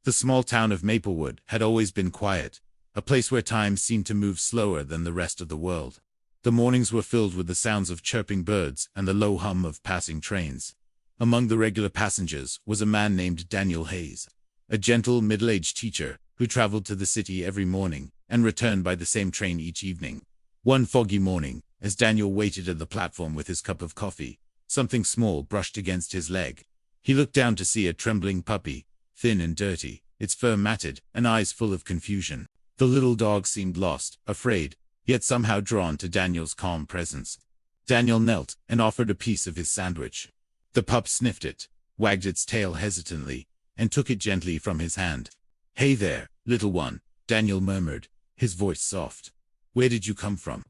The small town of Maplewood had always been quiet, a place where time seemed to move slower than the rest of the world. The mornings were filled with the sounds of chirping birds and the low hum of passing trains. Among the regular passengers was a man named Daniel Hayes, a gentle, middle-aged teacher who traveled to the city every morning and returned by the same train each evening. One foggy morning, as Daniel waited at the platform with his cup of coffee, something small brushed against his leg. He looked down to see a trembling puppy, thin and dirty, its fur matted and eyes full of confusion. The little dog seemed lost, afraid, yet somehow drawn to Daniel's calm presence. Daniel knelt and offered a piece of his sandwich. The pup sniffed it, wagged its tail hesitantly, and took it gently from his hand. "Hey there, little one," Daniel murmured, his voice soft. "Where did you come from?"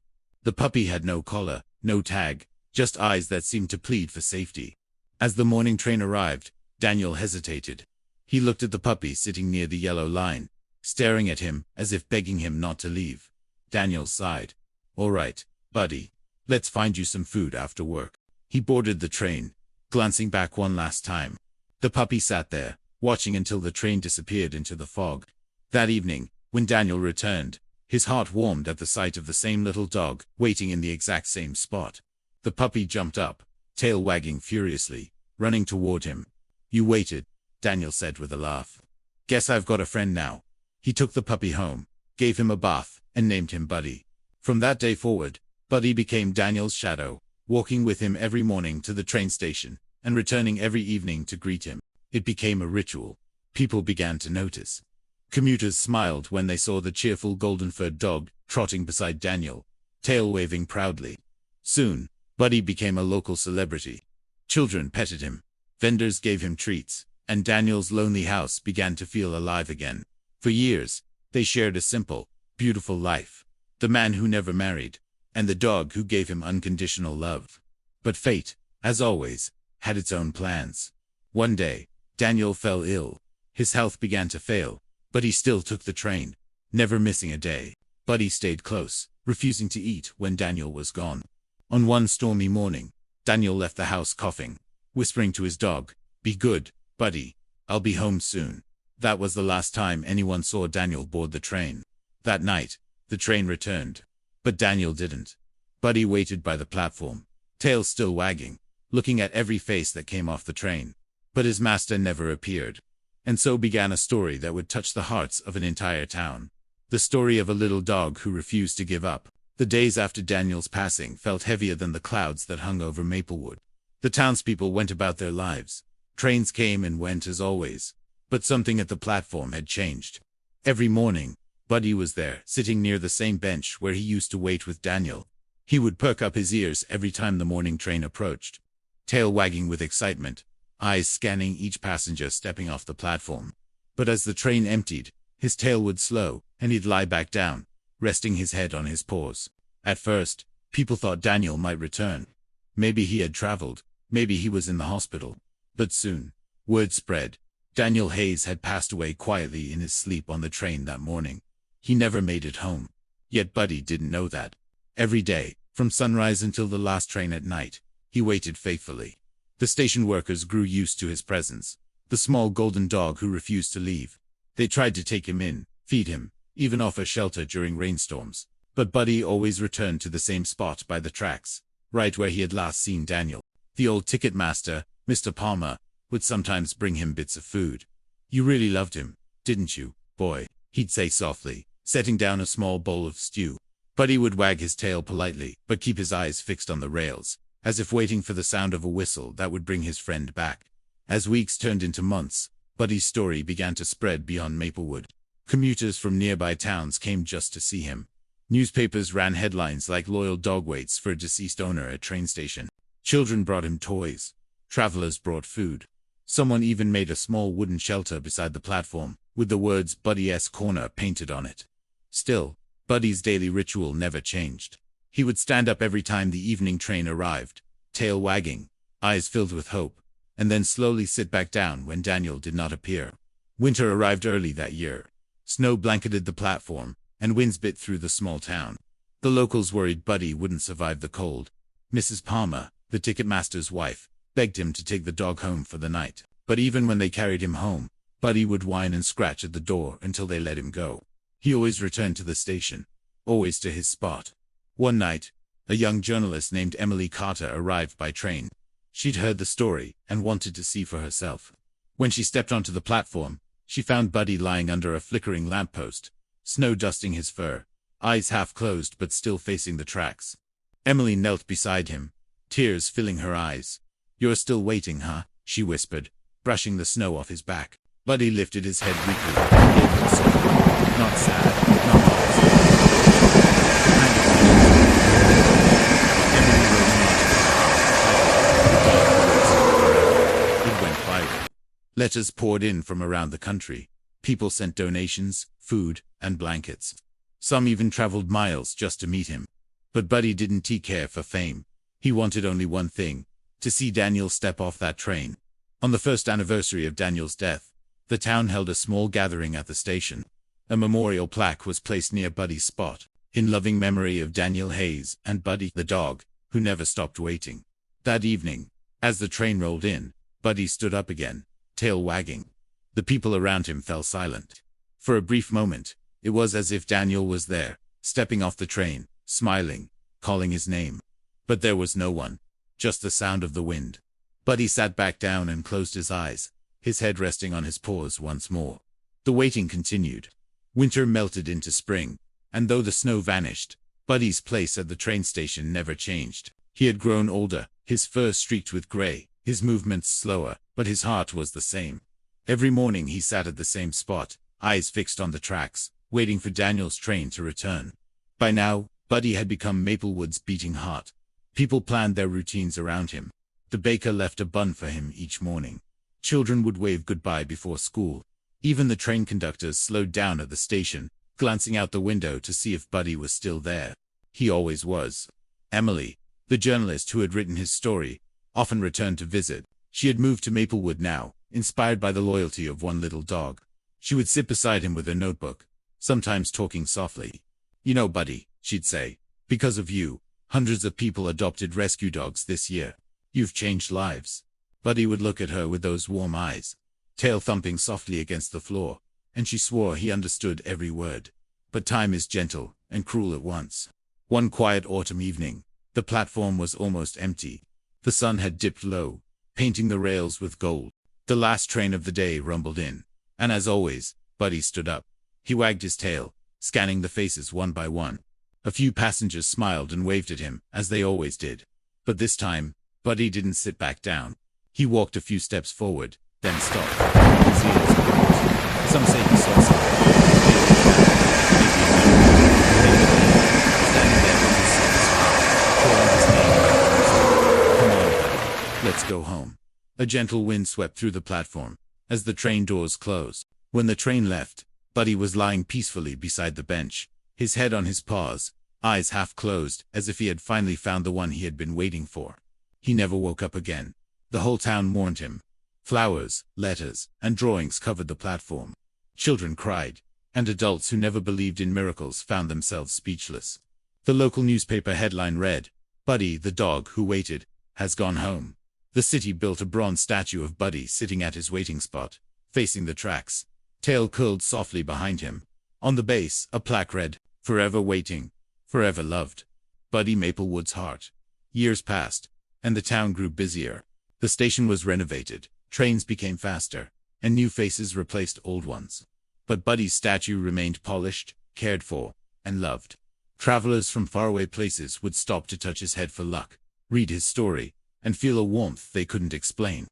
The puppy had no collar, no tag, just eyes that seemed to plead for safety. As the morning train arrived, Daniel hesitated. He looked at the puppy sitting near the yellow line, staring at him as if begging him not to leave. Daniel sighed. "All right, buddy. Let's find you some food after work." He boarded the train, glancing back one last time. The puppy sat there, watching until the train disappeared into the fog. That evening, when Daniel returned, his heart warmed at the sight of the same little dog waiting in the exact same spot. The puppy jumped up, tail wagging furiously, running toward him. "You waited," Daniel said with a laugh. "Guess I've got a friend now." He took the puppy home, gave him a bath, and named him Buddy. From that day forward, Buddy became Daniel's shadow, walking with him every morning to the train station, and returning every evening to greet him. It became a ritual. People began to notice. Commuters smiled when they saw the cheerful golden-furred dog trotting beside Daniel, tail waving proudly. Soon, Buddy became a local celebrity. Children petted him, vendors gave him treats, and Daniel's lonely house began to feel alive again. For years, they shared a simple, beautiful life. The man who never married, and the dog who gave him unconditional love. But fate, as always, had its own plans. One day, Daniel fell ill. His health began to fail, but he still took the train, never missing a day. Buddy stayed close, refusing to eat when Daniel was gone. On one stormy morning, Daniel left the house coughing, whispering to his dog, "Be good, Buddy. I'll be home soon." That was the last time anyone saw Daniel board the train. That night, the train returned. But Daniel didn't. Buddy waited by the platform, tail still wagging, looking at every face that came off the train. But his master never appeared. And so began a story that would touch the hearts of an entire town. The story of a little dog who refused to give up. The days after Daniel's passing felt heavier than the clouds that hung over Maplewood. The townspeople went about their lives. Trains came and went as always. But something at the platform had changed. Every morning, Buddy was there, sitting near the same bench where he used to wait with Daniel. He would perk up his ears every time the morning train approached, tail wagging with excitement, eyes scanning each passenger stepping off the platform. But as the train emptied, his tail would slow, and he'd lie back down, resting his head on his paws. At first, people thought Daniel might return. Maybe he had traveled, maybe he was in the hospital. But soon, word spread. Daniel Hayes had passed away quietly in his sleep on the train that morning. He never made it home. Yet Buddy didn't know that. Every day, from sunrise until the last train at night, he waited faithfully. The station workers grew used to his presence. The small golden dog who refused to leave. They tried to take him in, feed him, even offer shelter during rainstorms. But Buddy always returned to the same spot by the tracks, right where he had last seen Daniel. The old ticket master, Mr. Palmer, would sometimes bring him bits of food. "You really loved him, didn't you, boy?" he'd say softly, setting down a small bowl of stew. Buddy would wag his tail politely, but keep his eyes fixed on the rails, as if waiting for the sound of a whistle that would bring his friend back. As weeks turned into months, Buddy's story began to spread beyond Maplewood. Commuters from nearby towns came just to see him. Newspapers ran headlines like "Loyal dog waits for a deceased owner at train station." Children brought him toys. Travelers brought food. Someone even made a small wooden shelter beside the platform, with the words "Buddy's Corner" painted on it. Still, Buddy's daily ritual never changed. He would stand up every time the evening train arrived, tail wagging, eyes filled with hope, and then slowly sit back down when Daniel did not appear. Winter arrived early that year. Snow blanketed the platform, and winds bit through the small town. The locals worried Buddy wouldn't survive the cold. Mrs. Palmer, the ticketmaster's wife, begged him to take the dog home for the night. But even when they carried him home, Buddy would whine and scratch at the door until they let him go. He always returned to the station, always to his spot. One night, a young journalist named Emily Carter arrived by train. She'd heard the story and wanted to see for herself. When she stepped onto the platform, she found Buddy lying under a flickering lamppost, snow dusting his fur, eyes half closed but still facing the tracks. Emily knelt beside him, tears filling her eyes. "You're still waiting, huh?" she whispered, brushing the snow off his back. Buddy lifted his head weakly and gave her a soft look. Not sad, not lost. Emily wrote an article. It went viral. Letters poured in from around the country. People sent donations, food, and blankets. Some even traveled miles just to meet him. But Buddy didn't care for fame. He wanted only one thing: to see Daniel step off that train. On the first anniversary of Daniel's death, the town held a small gathering at the station. A memorial plaque was placed near Buddy's spot, in loving memory of Daniel Hayes and Buddy the dog, who never stopped waiting. That evening, as the train rolled in, Buddy stood up again, tail wagging. The people around him fell silent. For a brief moment, it was as if Daniel was there, stepping off the train, smiling, calling his name. But there was no one, just the sound of the wind. Buddy sat back down and closed his eyes, his head resting on his paws once more. The waiting continued. Winter melted into spring, and though the snow vanished, Buddy's place at the train station never changed. He had grown older, his fur streaked with gray, his movements slower, but his heart was the same. Every morning he sat at the same spot, eyes fixed on the tracks, waiting for Daniel's train to return. By now, Buddy had become Maplewood's beating heart. People planned their routines around him. The baker left a bun for him each morning. Children would wave goodbye before school. Even the train conductors slowed down at the station, glancing out the window to see if Buddy was still there. He always was. Emily, the journalist who had written his story, often returned to visit. She had moved to Maplewood now, inspired by the loyalty of one little dog. She would sit beside him with her notebook, sometimes talking softly. "You know, Buddy," she'd say, "because of you, hundreds of people adopted rescue dogs this year. You've changed lives." Buddy would look at her with those warm eyes, tail thumping softly against the floor, and she swore he understood every word. But time is gentle and cruel at once. One quiet autumn evening, the platform was almost empty. The sun had dipped low, painting the rails with gold. The last train of the day rumbled in, and as always, Buddy stood up. He wagged his tail, scanning the faces one by one. A few passengers smiled and waved at him, as they always did. But this time, Buddy didn't sit back down. He walked a few steps forward, then stopped. His ears pricked. Some say he saw something. Standing there with his soft smile, calling his name. "Come on, Buddy. Let's go home." A gentle wind swept through the platform, as the train doors closed. When the train left, Buddy was lying peacefully beside the bench, his head on his paws, eyes half closed, as if he had finally found the one he had been waiting for. He never woke up again. The whole town mourned him. Flowers, letters, and drawings covered the platform. Children cried, and adults who never believed in miracles found themselves speechless. The local newspaper headline read, "Buddy, the dog who waited, has gone home." The city built a bronze statue of Buddy sitting at his waiting spot, facing the tracks, tail curled softly behind him. On the base, a plaque read, "Forever waiting, forever loved. Buddy Maplewood's heart." Years passed, and the town grew busier. The station was renovated, trains became faster, and new faces replaced old ones. But Buddy's statue remained polished, cared for, and loved. Travelers from faraway places would stop to touch his head for luck, read his story, and feel a warmth they couldn't explain.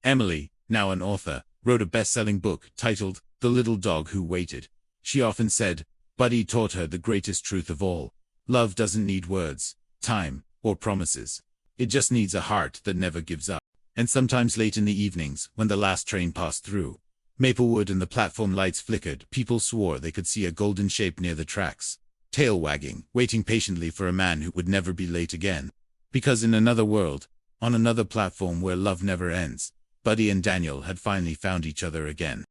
Emily, now an author, wrote a best-selling book titled The Little Dog Who Waited. She often said, Buddy taught her the greatest truth of all. Love doesn't need words, time, or promises. It just needs a heart that never gives up. And sometimes late in the evenings, when the last train passed through Maplewood and the platform lights flickered, people swore they could see a golden shape near the tracks, tail wagging, waiting patiently for a man who would never be late again. Because in another world, on another platform where love never ends, Buddy and Daniel had finally found each other again.